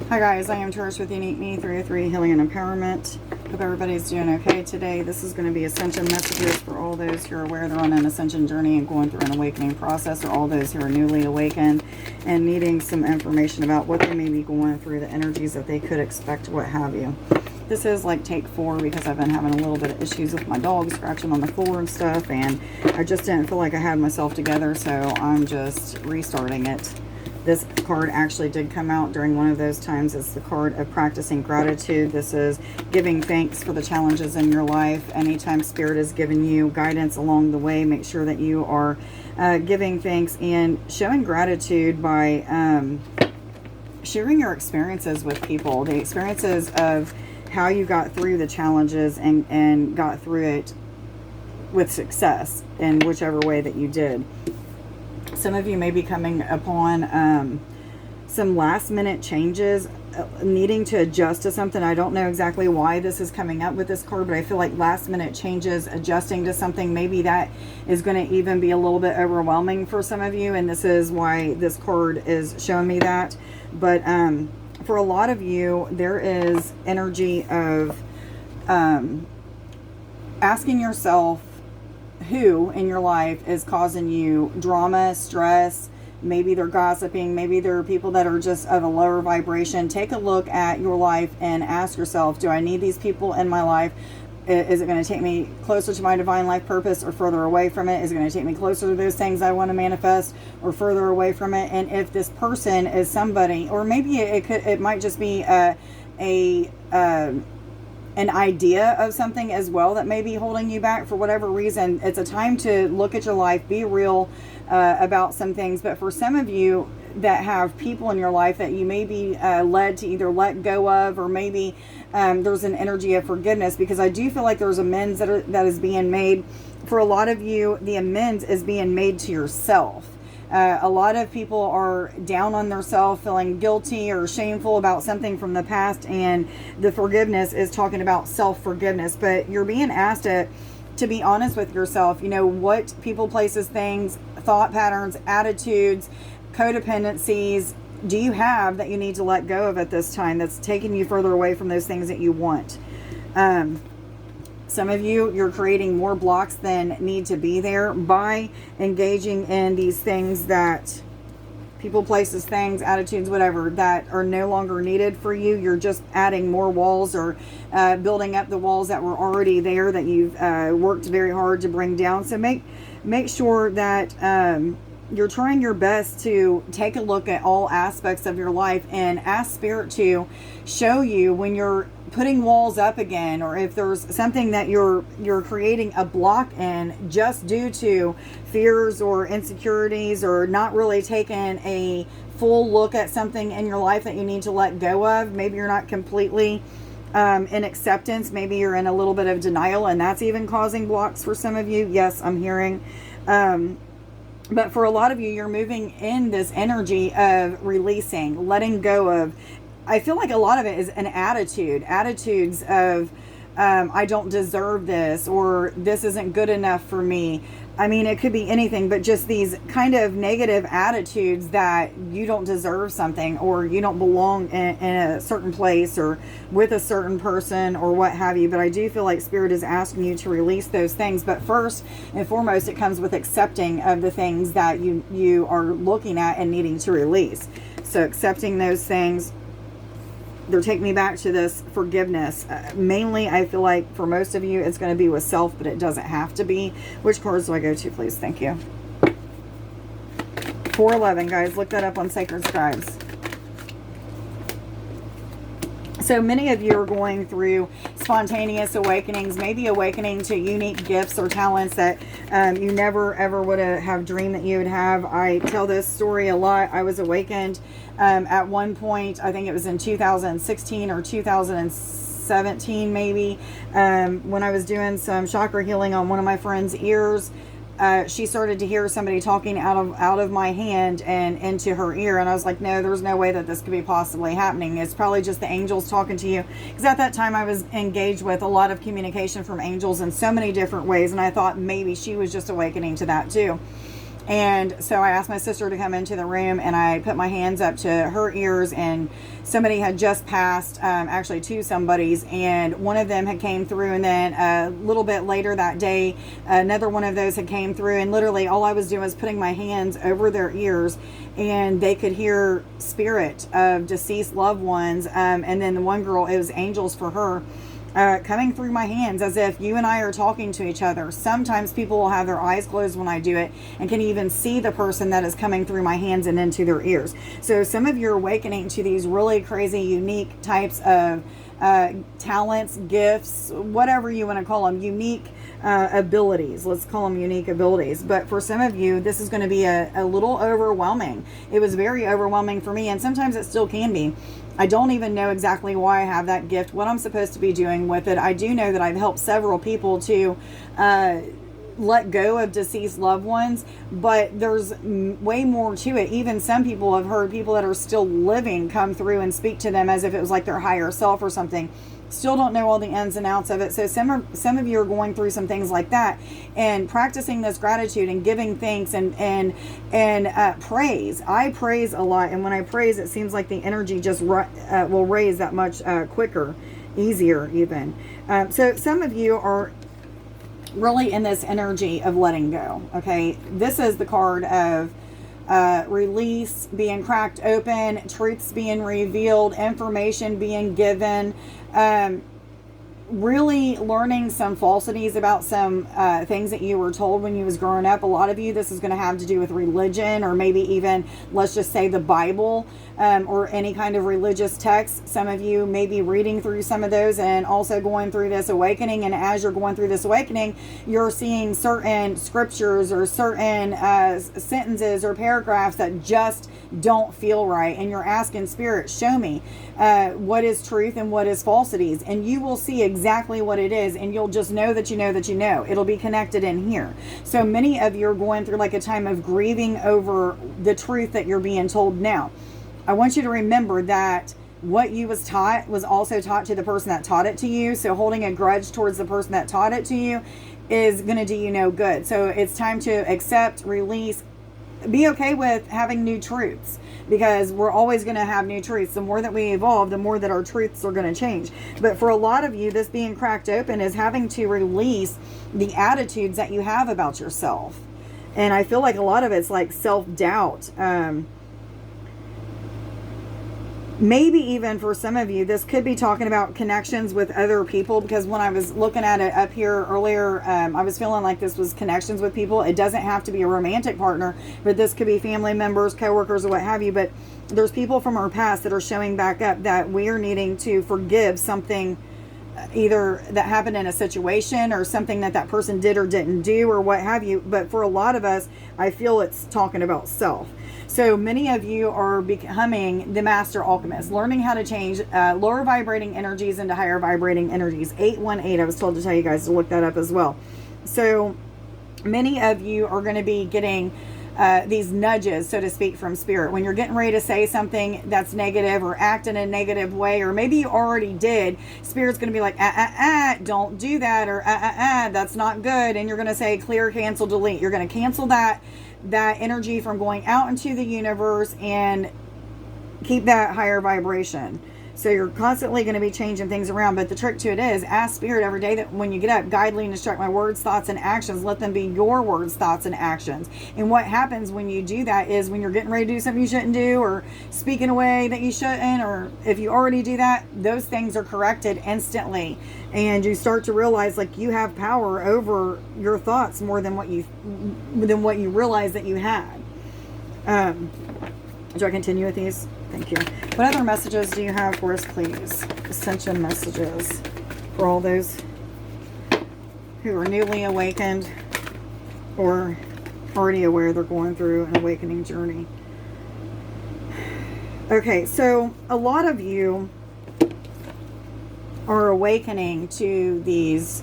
Hi guys, I am Trish with Unique Me 303 Healing and Empowerment. Hope everybody's doing okay today. This is going to be Ascension messages for all those who are aware they're on an Ascension journey and going through an awakening process, or all those who are newly awakened and needing some information about what they may be going through, the energies that they could expect, what have you. This is like take 4 because I've been having a little bit of issues with my dog scratching on the floor and stuff, and I just didn't feel like I had myself together, so I'm just restarting it. This card actually did come out during one of those times. It's the card of practicing gratitude. This is giving thanks for the challenges in your life. Anytime Spirit has given you guidance along the way, make sure that you are giving thanks and showing gratitude by sharing your experiences with people. The experiences of how you got through the challenges and got through it with success in whichever way that you did. Some of you may be coming upon some last minute changes, needing to adjust to something. I don't know exactly why this is coming up with this card, but I feel like last minute changes, adjusting to something, maybe that is going to even be a little bit overwhelming for some of you, and this is why this card is showing me that. But for a lot of you, there is energy of asking yourself who in your life is causing you drama, stress. Maybe they're gossiping. Maybe there are people that are just of a lower vibration. Take a look at your life and ask yourself, do I need these people in my life? Is it going to take me closer to my divine life purpose or further away from it? Is it going to take me closer to those things I want to manifest or further away from it? And if this person is somebody, or maybe it might just be an idea of something as well that may be holding you back for whatever reason. It's a time to look at your life, be real about some things. But for some of you that have people in your life that you may be led to either let go of, or maybe there's an energy of forgiveness, because I do feel like there's amends that is being made. For a lot of you, the amends is being made to yourself. A lot of people are down on themselves, feeling guilty or shameful about something from the past, and the forgiveness is talking about self-forgiveness. But you're being asked to be honest with yourself. You know, what people, places, things, thought patterns, attitudes, codependencies do you have that you need to let go of at this time that's taking you further away from those things that you want? Some of you, you're creating more blocks than need to be there by engaging in these things that people, places, things, attitudes, whatever, that are no longer needed for you. You're just adding more walls, or building up the walls that were already there that you've worked very hard to bring down. So make sure that you're trying your best to take a look at all aspects of your life and ask Spirit to show you when you're putting walls up again, or if there's something that you're creating a block in just due to fears or insecurities, or not really taking a full look at something in your life that you need to let go of. Maybe you're not completely in acceptance. Maybe you're in a little bit of denial, and that's even causing blocks for some of you. Yes, I'm hearing. But for a lot of you, you're moving in this energy of releasing, letting go of. I feel like a lot of it is an attitudes of, I don't deserve this, or this isn't good enough for me. I mean, it could be anything, but just these kind of negative attitudes that you don't deserve something, or you don't belong in a certain place, or with a certain person, or what have you. But I do feel like Spirit is asking you to release those things. But first and foremost, it comes with accepting of the things that you are looking at and needing to release. So accepting those things. They're taking me back to this forgiveness. Mainly, I feel like for most of you, it's going to be with self, but it doesn't have to be. Which cards do I go to, please? Thank you. 411, guys. Look that up on Sacred Scribes. So many of you are going through spontaneous awakenings, maybe awakening to unique gifts or talents that you never ever would have dreamed that you would have. I tell this story a lot. I was awakened at one point, I think it was in 2016 or 2017 maybe, when I was doing some chakra healing on one of my friend's ears. She started to hear somebody talking out of my hand and into her ear, and I was like, no, there's no way that this could be possibly happening. It's probably just the angels talking to you, because at that time I was engaged with a lot of communication from angels in so many different ways, and I thought maybe she was just awakening to that too. And so I asked my sister to come into the room, and I put my hands up to her ears, and somebody had just passed, actually two somebodies, and one of them had came through, and then a little bit later that day, another one of those had came through, and literally all I was doing was putting my hands over their ears, and they could hear spirit of deceased loved ones, and then the one girl, it was angels for her, coming through my hands as if you and I are talking to each other. Sometimes people will have their eyes closed when I do it and can even see the person that is coming through my hands and into their ears. So some of you are awakening to these really crazy, unique types of talents, gifts, whatever you want to call them, unique abilities. Let's call them unique abilities. But for some of you, this is going to be a little overwhelming. It was very overwhelming for me, and sometimes it still can be. I don't even know exactly why I have that gift, what I'm supposed to be doing with it. I do know that I've helped several people to let go of deceased loved ones, but there's way more to it. Even some people have heard people that are still living come through and speak to them as if it was like their higher self or something. Still don't know all the ins and outs of it. So some of you are going through some things like that, and practicing this gratitude and giving thanks and praise. I praise a lot, and when I praise, it seems like the energy just will raise that much quicker, easier even. So some of you are really in this energy of letting go. Okay, this is the card of release, being cracked open, truths being revealed, information being given, really learning some falsities about some things that you were told when you was growing up. A lot of you, this is going to have to do with religion, or maybe even, let's just say, the Bible, or any kind of religious text. Some of you may be reading through some of those and also going through this awakening, and as you're going through this awakening, you're seeing certain scriptures or certain sentences or paragraphs that just don't feel right, and you're asking Spirit, show me what is truth and what is falsities, and you will see exactly what it is, and you'll just know that you know that you know. It'll be connected in here. So many of you are going through like a time of grieving over the truth that you're being told now. I want you to remember that what you was taught was also taught to the person that taught it to you. So holding a grudge towards the person that taught it to you is going to do you no good. So it's time to accept, release, be okay with having new truths, because we're always going to have new truths. The more that we evolve, the more that our truths are going to change. But for a lot of you, this being cracked open is having to release the attitudes that you have about yourself. And I feel like a lot of it's like self-doubt. Maybe even for some of you, this could be talking about connections with other people, because when I was looking at it up here earlier, I was feeling like this was connections with people. It doesn't have to be a romantic partner, but this could be family members, coworkers, or what have you. But there's people from our past that are showing back up that we are needing to forgive something, either that happened in a situation or something that that person did or didn't do or what have you. But for a lot of us, I feel it's talking about self. So many of you are becoming the master alchemist, learning how to change lower vibrating energies into higher vibrating energies. 818, I was told to tell you guys to look that up as well. So many of you are going to be getting these nudges, so to speak, from Spirit. When you're getting ready to say something that's negative or act in a negative way, or maybe you already did, Spirit's going to be like, don't do that, or that's not good. And you're going to say, clear, cancel, delete. You're going to cancel that energy from going out into the universe and keep that higher vibration. So you're constantly going to be changing things around. But the trick to it is, ask Spirit every day that when you get up, guide, lead, instruct my words, thoughts, and actions. Let them be your words, thoughts, and actions. And what happens when you do that is, when you're getting ready to do something you shouldn't do, or speak in a way that you shouldn't, or if you already do that, those things are corrected instantly. And you start to realize like you have power over your thoughts more than what you realize that you had. Do I continue with these? Thank you. What other messages do you have for us, please? Ascension messages for all those who are newly awakened or already aware they're going through an awakening journey. Okay, so a lot of you are awakening to these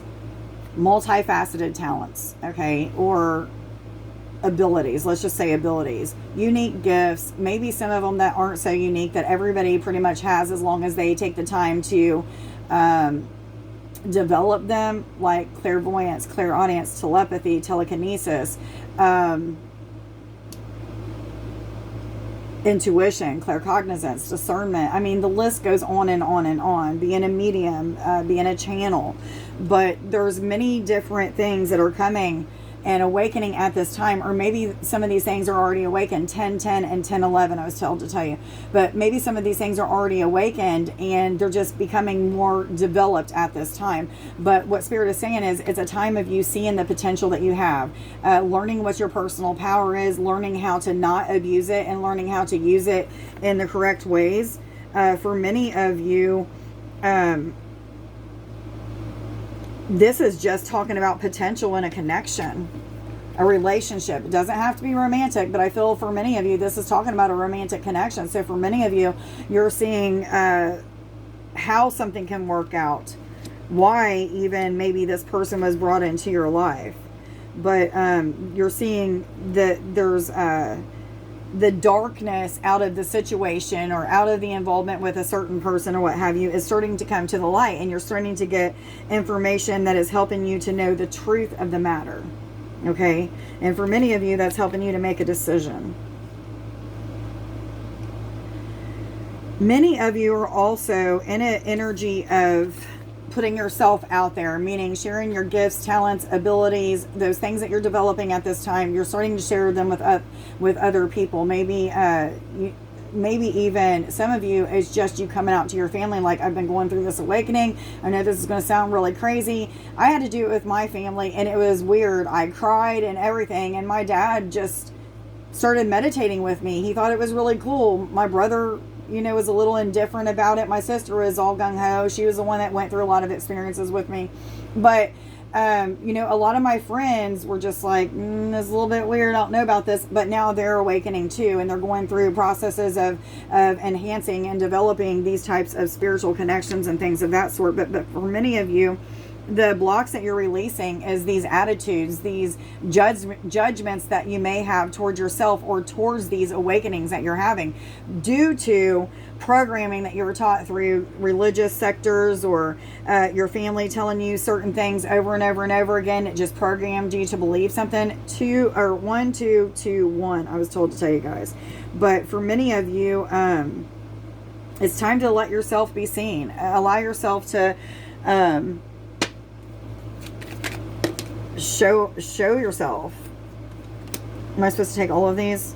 multifaceted talents, okay, or abilities. Let's just say abilities, unique gifts, maybe some of them that aren't so unique that everybody pretty much has, as long as they take the time to develop them, like clairvoyance, clairaudience, telepathy, telekinesis, intuition, claircognizance, discernment. I mean, the list goes on and on and on. Being a medium, being a channel. But there's many different things that are coming and awakening at this time, or maybe some of these things are already awakened. 10-10 and 10-11, I was told to tell you. But maybe some of these things are already awakened and they're just becoming more developed at this time. But what Spirit is saying is it's a time of you seeing the potential that you have, learning what your personal power is, learning how to not abuse it, and learning how to use it in the correct ways. For many of you, this is just talking about potential in a connection, a relationship. It doesn't have to be romantic, but I feel for many of you, this is talking about a romantic connection. So for many of you, you're seeing how something can work out, why even maybe this person was brought into your life. But you're seeing that there's the darkness out of the situation or out of the involvement with a certain person or what have you is starting to come to the light, and you're starting to get information that is helping you to know the truth of the matter. Okay? And for many of you, that's helping you to make a decision. Many of you are also in an energy of putting yourself out there, meaning sharing your gifts, talents, abilities, those things that you're developing at this time. You're starting to share them with other people. Maybe even some of you, it's just you coming out to your family like, I've been going through this awakening. I know this is going to sound really crazy. I had to do it with my family, and it was weird. I cried and everything, and my dad just started meditating with me. He thought it was really cool. My brother, was a little indifferent about it. My sister was all gung-ho. She was the one that went through a lot of experiences with me. But, a lot of my friends were just like, it's a little bit weird. I don't know about this. But now they're awakening too. And they're going through processes of enhancing and developing these types of spiritual connections and things of that sort. But for many of you, the blocks that you're releasing is these attitudes, these judgments that you may have towards yourself or towards these awakenings that you're having due to programming that you were taught through religious sectors or your family telling you certain things over and over and over again. It just programmed you to believe something. 1, 2, 2, 1, I was told to tell you guys. But for many of you, it's time to let yourself be seen. Allow yourself to show yourself. Am I supposed to take all of these?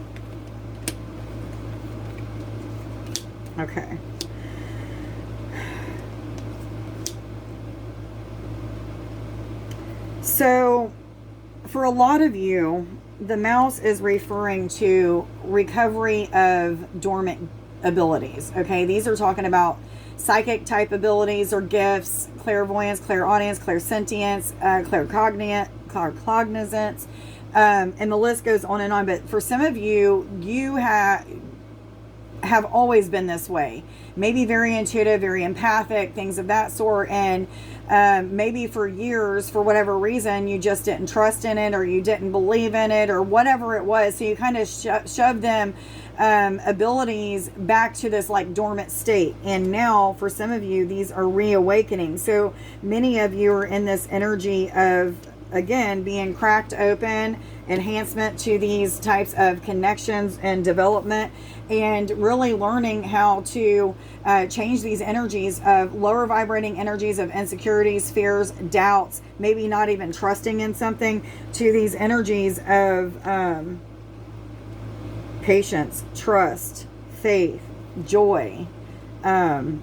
Okay. So for a lot of you, the mouse is referring to recovery of dormant abilities. Okay, these are talking about psychic type abilities or gifts, clairvoyance, clairaudience, clairsentience, claircognizance, and the list goes on and on. But for some of you, you have always been this way. Maybe very intuitive, very empathic, things of that sort. And maybe for years, for whatever reason, you just didn't trust in it, or you didn't believe in it, or whatever it was. So you kind of shoved them abilities back to this like dormant state. And now for some of you, these are reawakening. So many of you are in this energy of, again, being cracked open, enhancement to these types of connections and development, and really learning how to change these energies of lower vibrating energies of insecurities, fears, doubts, maybe not even trusting in something, to these energies of patience, trust, faith, joy. And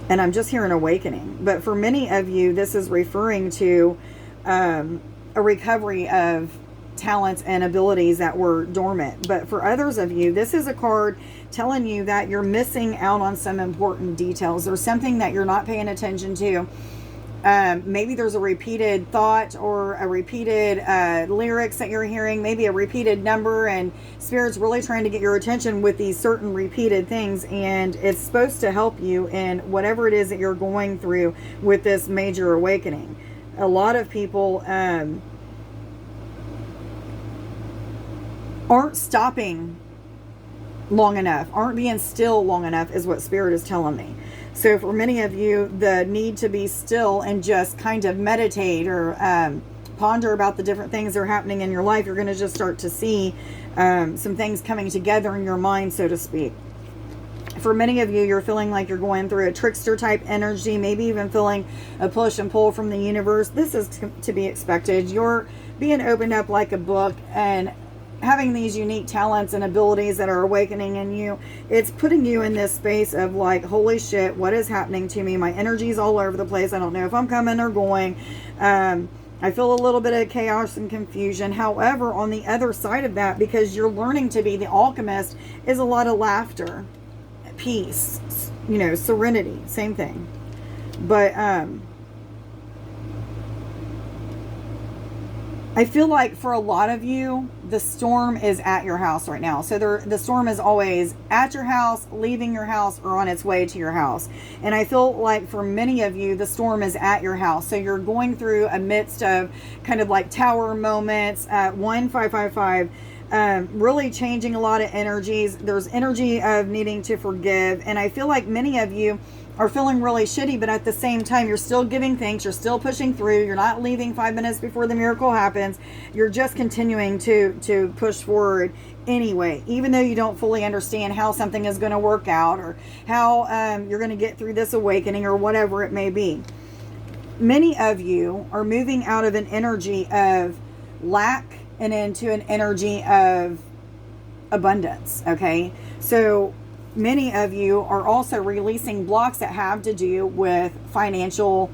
I'm just hearing awakening. But for many of you, this is referring to a recovery of talents and abilities that were dormant. But for others of you, this is a card telling you that you're missing out on some important details. There's something that you're not paying attention to. Maybe there's a repeated thought or a repeated lyrics that you're hearing, maybe a repeated number, and Spirit's really trying to get your attention with these certain repeated things, and it's supposed to help you in whatever it is that you're going through with this major awakening. A lot of people aren't stopping long enough, aren't being still long enough, is what Spirit is telling me. So for many of you, the need to be still and just kind of meditate or ponder about the different things that are happening in your life, you're going to just start to see some things coming together in your mind, so to speak. For many of you, you're feeling like you're going through a trickster type energy, maybe even feeling a push and pull from the universe. This is to be expected. You're being opened up like a book and having these unique talents and abilities that are awakening in you. It's putting you in this space of like, holy shit, what is happening to me? My energy's all over the place. I don't know if I'm coming or going. I feel a little bit of chaos and confusion. However, on the other side of that, because you're learning to be the alchemist, is a lot of laughter, peace, serenity, same thing. But I feel like for a lot of you, the storm is at your house right now. So the storm is always at your house, leaving your house, or on its way to your house. And I feel like for many of you, the storm is at your house. So you're going through a midst of kind of like tower moments at 1555. Really changing a lot of energies. There's energy of needing to forgive. And I feel like many of you are feeling really shitty, but at the same time, you're still giving thanks. You're still pushing through. You're not leaving 5 minutes before the miracle happens. You're just continuing to push forward anyway, even though you don't fully understand how something is going to work out or how you're going to get through this awakening or whatever it may be. Many of you are moving out of an energy of lack and into an energy of abundance, okay? So many of you are also releasing blocks that have to do with financial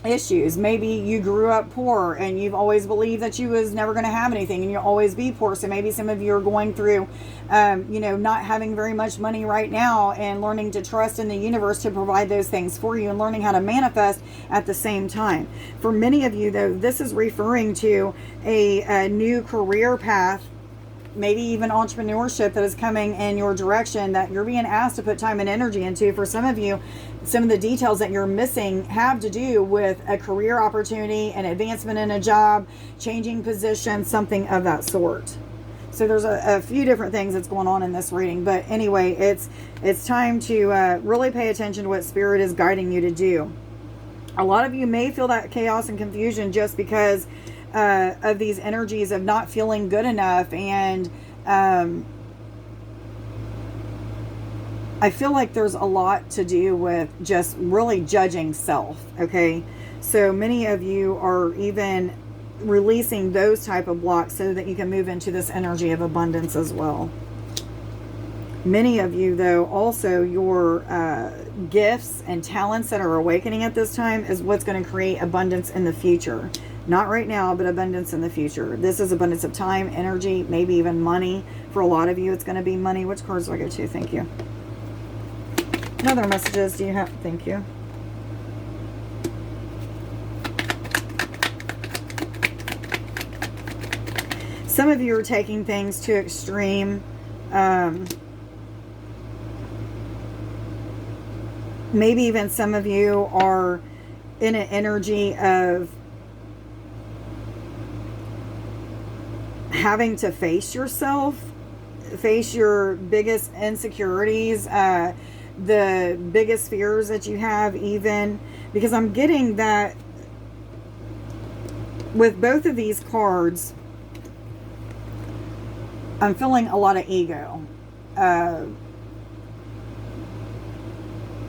issues. Maybe you grew up poor and you've always believed that you was never going to have anything and you'll always be poor. So maybe some of you are going through, not having very much money right now and learning to trust in the universe to provide those things for you and learning how to manifest at the same time. For many of you, though, this is referring to a new career path, maybe even entrepreneurship that is coming in your direction that you're being asked to put time and energy into. For some of you, some of the details that you're missing have to do with a career opportunity, an advancement in a job, changing position, something of that sort. So there's a few different things that's going on in this reading. But anyway, it's time to really pay attention to what Spirit is guiding you to do. A lot of you may feel that chaos and confusion just because of these energies of not feeling good enough, and I feel like there's a lot to do with just really judging self, okay? So many of you are even releasing those type of blocks so that you can move into this energy of abundance as well. Many of you, though, also your gifts and talents that are awakening at this time is what's going to create abundance in the future. Not right now, but abundance in the future. This is abundance of time, energy, maybe even money. For a lot of you, it's going to be money. Which cards do I go to? Thank you. What other messages do you have? Thank you. Some of you are taking things to extreme. Maybe even some of you are in an energy of having to face yourself, face your biggest insecurities, the biggest fears that you have, even because I'm getting that with both of these cards, I'm feeling a lot of ego.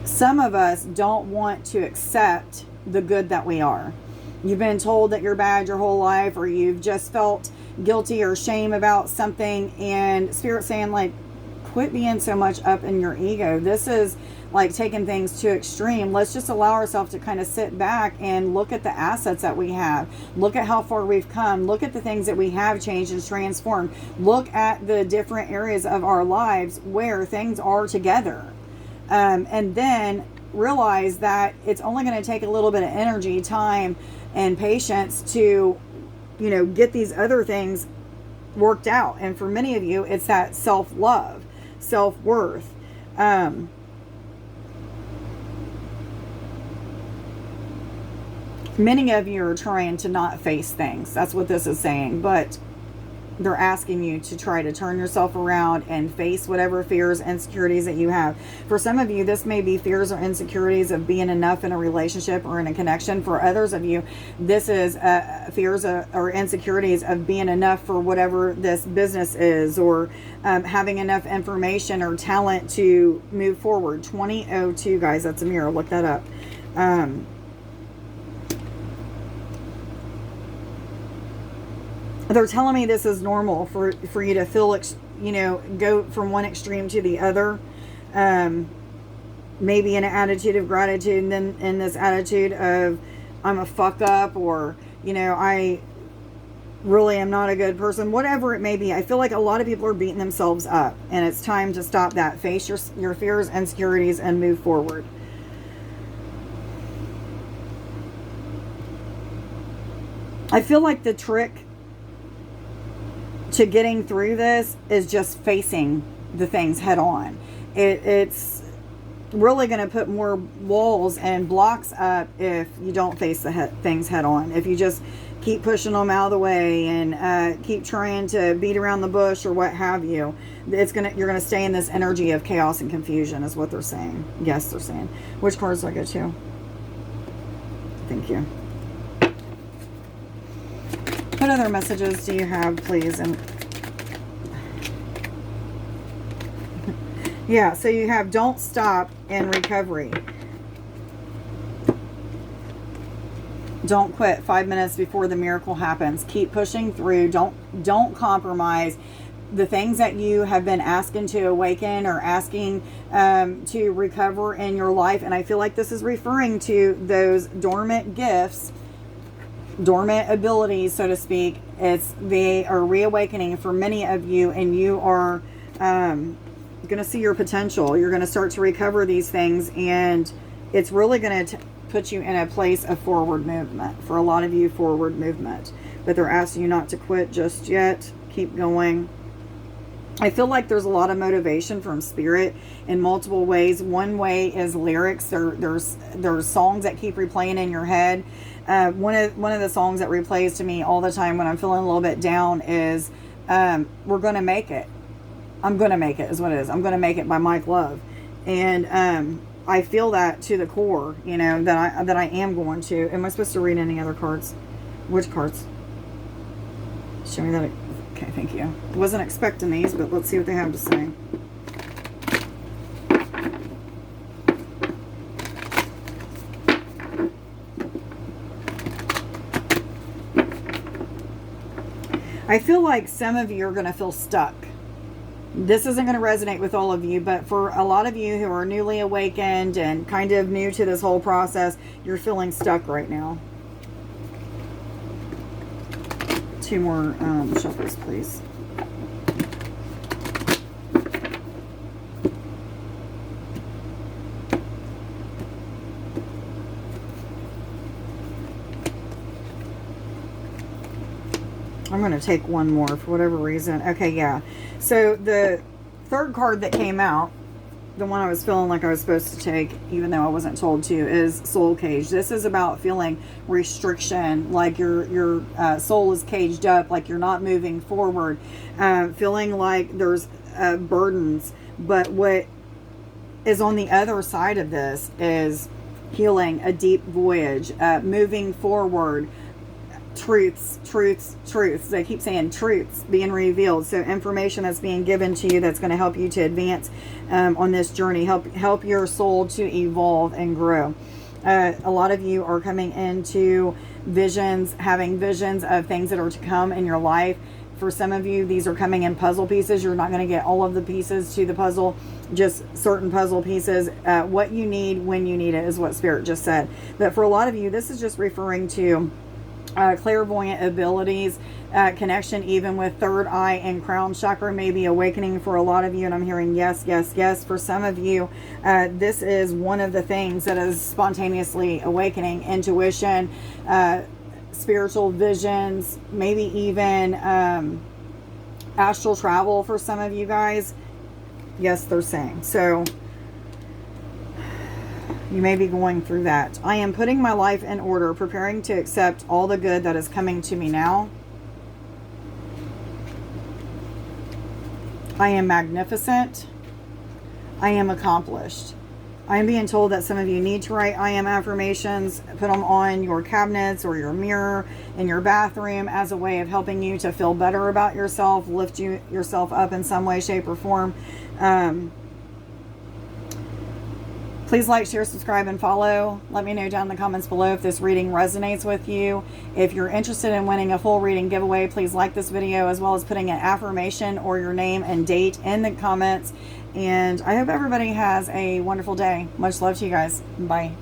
Some of us don't want to accept the good that we are. You've been told that you're bad your whole life, or you've just felt guilty or shame about something, and Spirit saying, like, quit being so much up in your ego. This is like taking things to extreme. Let's just allow ourselves to kind of sit back and look at the assets that we have. Look at how far we've come. Look at the things that we have changed and transformed. Look at the different areas of our lives where things are together. And then realize that it's only going to take a little bit of energy, time, and patience to, get these other things worked out. And for many of you, it's that self-love, self-worth. Many of you are trying to not face things. That's what this is saying. But They're asking you to try to turn yourself around and face whatever fears, insecurities that you have. For some of you, this may be fears or insecurities of being enough in a relationship or in a connection. For others of you, this is fears or insecurities of being enough for whatever this business is, or having enough information or talent to move forward. 2002, guys, that's a mirror. Look that up. They're telling me this is normal for you to feel, go from one extreme to the other. Maybe in an attitude of gratitude, and then in this attitude of I'm a fuck up, or, I really am not a good person, whatever it may be. I feel like a lot of people are beating themselves up, and it's time to stop that. Face your fears, insecurities, and move forward. I feel like the trick to getting through this is just facing the things head on. It's really going to put more walls and blocks up if you don't face the things head on. If you just keep pushing them out of the way and keep trying to beat around the bush or what have you, you're going to stay in this energy of chaos and confusion, is what they're saying. Yes, they're saying. Which cards do I go to? Thank you. What other messages do you have, please? And yeah, so you have don't stop in recovery. Don't quit 5 minutes before the miracle happens. Keep pushing through. Don't compromise. The things that you have been asking to awaken or asking to recover in your life, and I feel like this is referring to those dormant gifts, dormant abilities, so to speak. They are reawakening for many of you, and you are going to see your potential. You're going to start to recover these things, and it's really going to put you in a place of forward movement. For a lot of you, forward movement. But they're asking you not to quit just yet. Keep going. I feel like there's a lot of motivation from Spirit in multiple ways. One way is lyrics. There's songs that keep replaying in your head. One of the songs that replays to me all the time when I'm feeling a little bit down is We're Gonna Make It. I'm Gonna Make It is what it is. I'm Gonna Make It by Mike Love. And I feel that to the core, that I am going to. Am I supposed to read any other cards? Which cards? Show me that. Okay, thank you. Wasn't expecting these, but let's see what they have to say. I feel like some of you are going to feel stuck. This isn't going to resonate with all of you, but for a lot of you who are newly awakened and kind of new to this whole process, you're feeling stuck right now. Two more shuffles, please. I'm going to take one more for whatever reason. Okay, yeah. So the third card that came out, the one I was feeling like I was supposed to take, even though I wasn't told to, is Soul Cage. This is about feeling restriction, like your soul is caged up, like you're not moving forward, feeling like there's burdens. But what is on the other side of this is healing, a deep voyage, moving forward, truths. They keep saying truths being revealed. So information that's being given to you that's going to help you to advance on this journey, help your soul to evolve and grow. A lot of you are coming into visions, having visions of things that are to come in your life. For some of you, these are coming in puzzle pieces. You're not going to get all of the pieces to the puzzle, just certain puzzle pieces. What you need when you need it is what Spirit just said. But for a lot of you, this is just referring to clairvoyant abilities, connection even with third eye and crown chakra, maybe awakening for a lot of you. And I'm hearing yes, yes, yes. For some of you, this is one of the things that is spontaneously awakening. Intuition, spiritual visions, maybe even astral travel for some of you guys. Yes, they're saying. So you may be going through that. I am putting my life in order, preparing to accept all the good that is coming to me now. I am magnificent. I am accomplished. I am being told that some of you need to write I am affirmations. Put them on your cabinets or your mirror in your bathroom as a way of helping you to feel better about yourself, lift yourself up in some way, shape, or form. Please like, share, subscribe, and follow. Let me know down in the comments below if this reading resonates with you. If you're interested in winning a full reading giveaway, please like this video, as well as putting an affirmation or your name and date in the comments. And I hope everybody has a wonderful day. Much love to you guys. Bye.